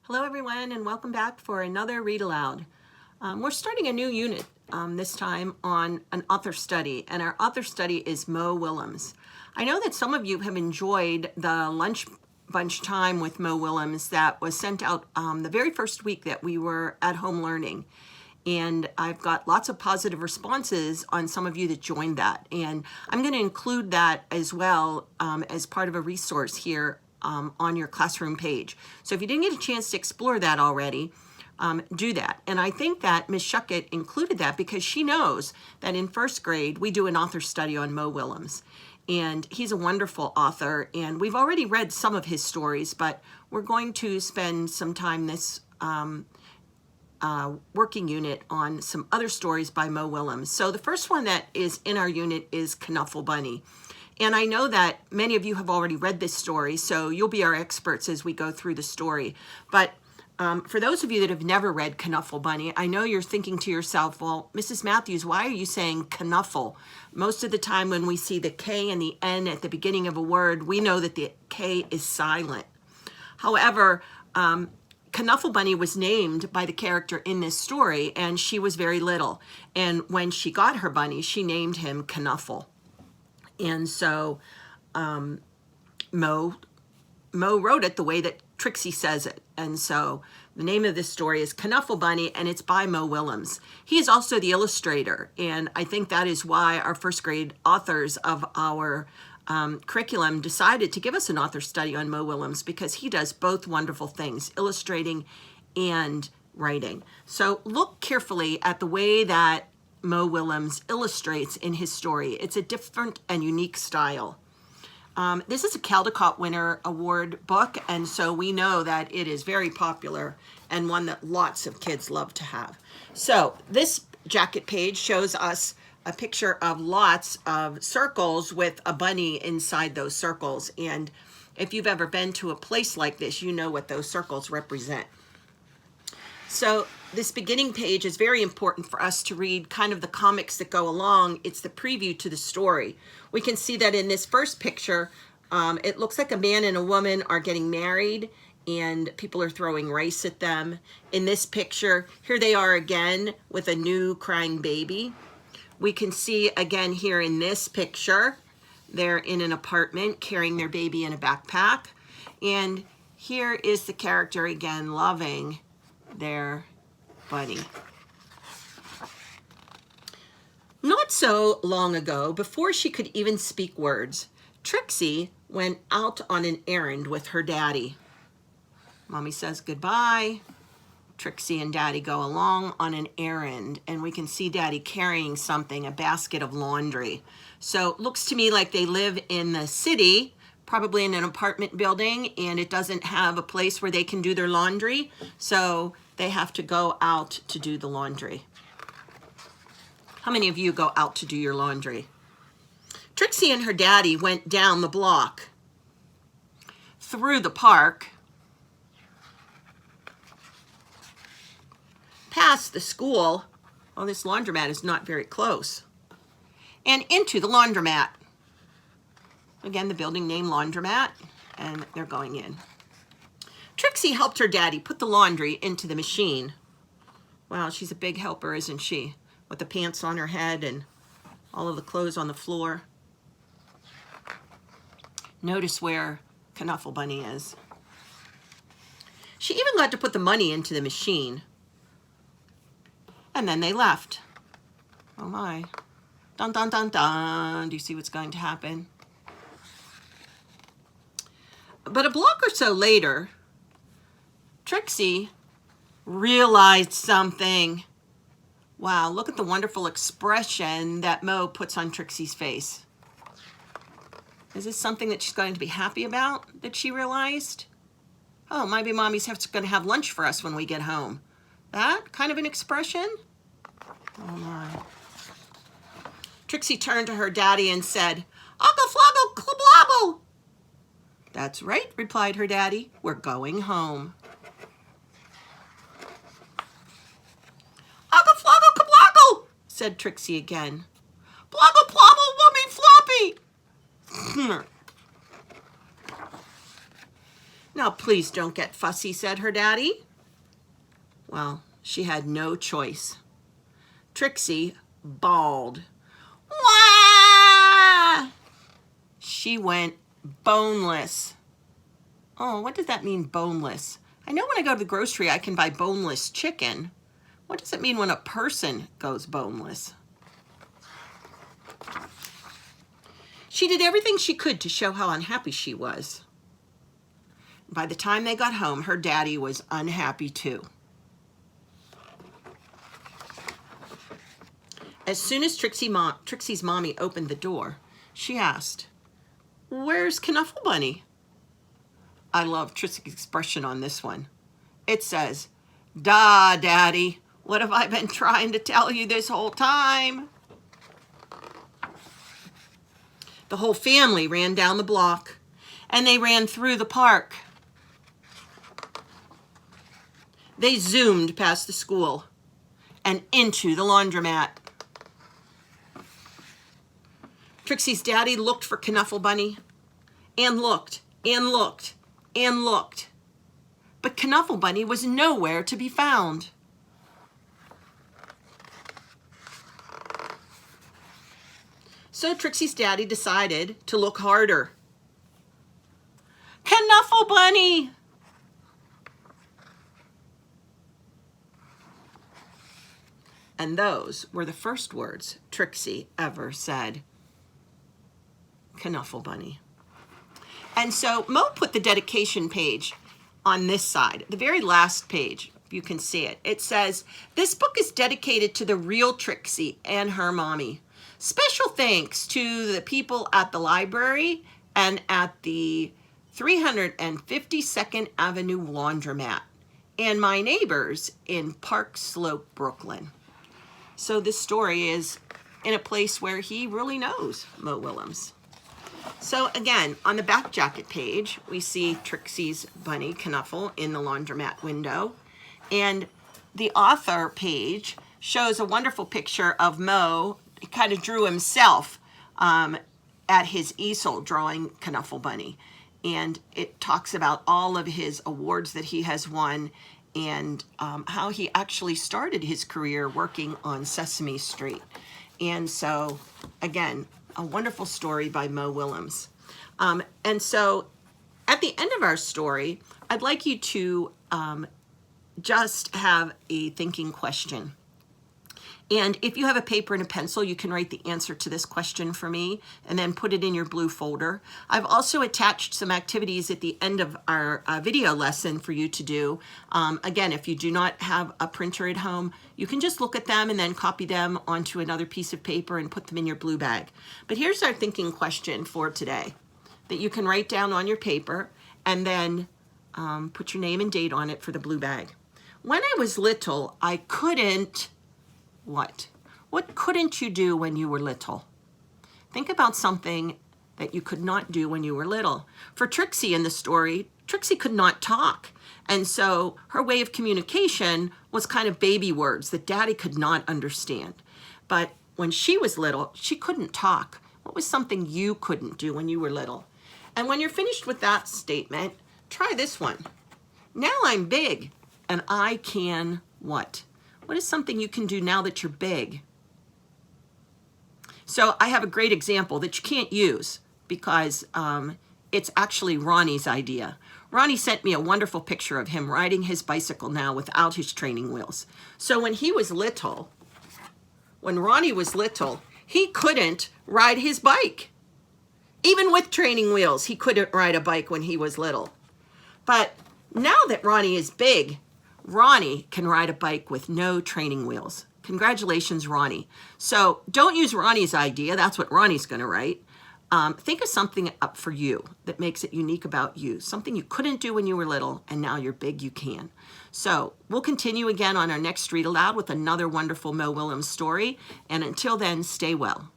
Hello everyone and welcome back for another Read Aloud. We're starting a new unit this time on an author study, and our author study is Mo Willems. I know that some of you have enjoyed the lunch bunch time with Mo Willems that was sent out the very first week that we were at home learning. And I've got lots of positive responses on some of you that joined that. And I'm going to include that as well as part of a resource here on your classroom page. So if you didn't get a chance to explore that already, do that. And I think that Ms. Shuckett included that because she knows that in first grade we do an author study on Mo Willems. And he's a wonderful author, and we've already read some of his stories, but we're going to spend some time this working unit on some other stories by Mo Willems. So the first one that is in our unit is Knuffle Bunny. And I know that many of you have already read this story, so you'll be our experts as we go through the story. But for those of you that have never read Knuffle Bunny, I know you're thinking to yourself, well, Mrs. Matthews, why are you saying knuffle? Most of the time when we see the K and the N at the beginning of a word, we know that the K is silent. However, Knuffle Bunny was named by the character in this story, and she was very little. And when she got her bunny, she named him Knuffle. And so Mo wrote it the way that Trixie says it. And so the name of this story is Knuffle Bunny, and it's by Mo Willems. He is also the illustrator, and I think that is why our first grade authors of our curriculum decided to give us an author study on Mo Willems, because he does both wonderful things, illustrating and writing. So look carefully at the way that Mo Willems illustrates in his story. It's a different and unique style. This is a Caldecott Winter Award book, and so we know that it is very popular and one that lots of kids love to have. So this jacket page shows us a picture of lots of circles with a bunny inside those circles. And if you've ever been to a place like this, you know what those circles represent. So this beginning page is very important for us to read kind of the comics that go along. It's the preview to the story. We can see that in this first picture, it looks like a man and a woman are getting married and people are throwing rice at them. In this picture, here they are again with a new crying baby. We can see again here in this picture, they're in an apartment carrying their baby in a backpack. And here is the character again loving their bunny. Not so long ago, before she could even speak words, Trixie went out on an errand with her daddy. Mommy says goodbye. Trixie and Daddy go along on an errand, and we can see Daddy carrying something, a basket of laundry. So it looks to me like they live in the city, probably in an apartment building, and it doesn't have a place where they can do their laundry, so they have to go out to do the laundry. How many of you go out to do your laundry? Trixie and her daddy went down the block, through the park, past the school. Well, this laundromat is not very close. And into the laundromat. Again, the building name Laundromat, and they're going in. Trixie helped her daddy put the laundry into the machine. Wow, she's a big helper, isn't she? With the pants on her head and all of the clothes on the floor. Notice where Knuffle Bunny is. She even got to put the money into the machine. And then they left. Oh my. Dun, dun, dun, dun. Do you see what's going to happen? But a block or so later, Trixie realized something. Wow, look at the wonderful expression that Mo puts on Trixie's face. Is this something that she's going to be happy about, that she realized? Oh, maybe Mommy's going to have lunch for us when we get home. That kind of an expression? Oh my. Trixie turned to her daddy and said, "Uncle Floggle Klablobble." "That's right," replied her daddy. "We're going home." "Uncle Floggle Kabloggle," said Trixie again. "Bloggle Plobble Wummy Floppy." Now, please don't get fussy, said her daddy. Well, she had no choice. Trixie bawled. Wah! She went boneless. Oh, what does that mean, boneless? I know when I go to the grocery, I can buy boneless chicken. What does it mean when a person goes boneless? She did everything she could to show how unhappy she was. By the time they got home, her daddy was unhappy too. As soon as Trixie's mommy opened the door, she asked, "Where's Knuffle Bunny?" I love Trixie's expression on this one. It says, "Duh, Daddy, what have I been trying to tell you this whole time?" The whole family ran down the block, and they ran through the park. They zoomed past the school and into the laundromat. Trixie's daddy looked for Knuffle Bunny and looked and looked and looked, but Knuffle Bunny was nowhere to be found. So Trixie's daddy decided to look harder. Knuffle Bunny! And those were the first words Trixie ever said. Knuffle Bunny. And so Mo put the dedication page on this side, the very last page. You can see it. It says, "This book is dedicated to the real Trixie and her mommy. Special thanks to the people at the library and at the 352nd Avenue Laundromat and my neighbors in Park Slope, Brooklyn." So this story is in a place where he really knows Mo Willems. So again, on the back jacket page, we see Trixie's bunny, Knuffle, in the laundromat window. And the author page shows a wonderful picture of Mo. He kind of drew himself at his easel drawing Knuffle Bunny. And it talks about all of his awards that he has won and how he actually started his career working on Sesame Street. And so, again, a wonderful story by Mo Willems. And so at the end of our story, I'd like you to just have a thinking question. And if you have a paper and a pencil, you can write the answer to this question for me and then put it in your blue folder. I've also attached some activities at the end of our video lesson for you to do. Again, if you do not have a printer at home, you can just look at them and then copy them onto another piece of paper and put them in your blue bag. But here's our thinking question for today that you can write down on your paper and then put your name and date on it for the blue bag. When I was little, I couldn't... What? What couldn't you do when you were little? Think about something that you could not do when you were little. For Trixie in the story, Trixie could not talk. And so her way of communication was kind of baby words that Daddy could not understand. But when she was little, she couldn't talk. What was something you couldn't do when you were little? And when you're finished with that statement, try this one. Now I'm big and I can what? What is something you can do now that you're big? So I have a great example that you can't use because it's actually Ronnie's idea. Ronnie sent me a wonderful picture of him riding his bicycle now without his training wheels. So when he was little, when Ronnie was little, he couldn't ride his bike. Even with training wheels, he couldn't ride a bike when he was little. But now that Ronnie is big, Ronnie can ride a bike with no training wheels. Congratulations, Ronnie. So don't use Ronnie's idea. That's what Ronnie's going to write. Think of something up for you that makes it unique about you. Something you couldn't do when you were little, and now you're big, you can. So we'll continue again on our next Read Aloud with another wonderful Mo Willems story. And until then, stay well.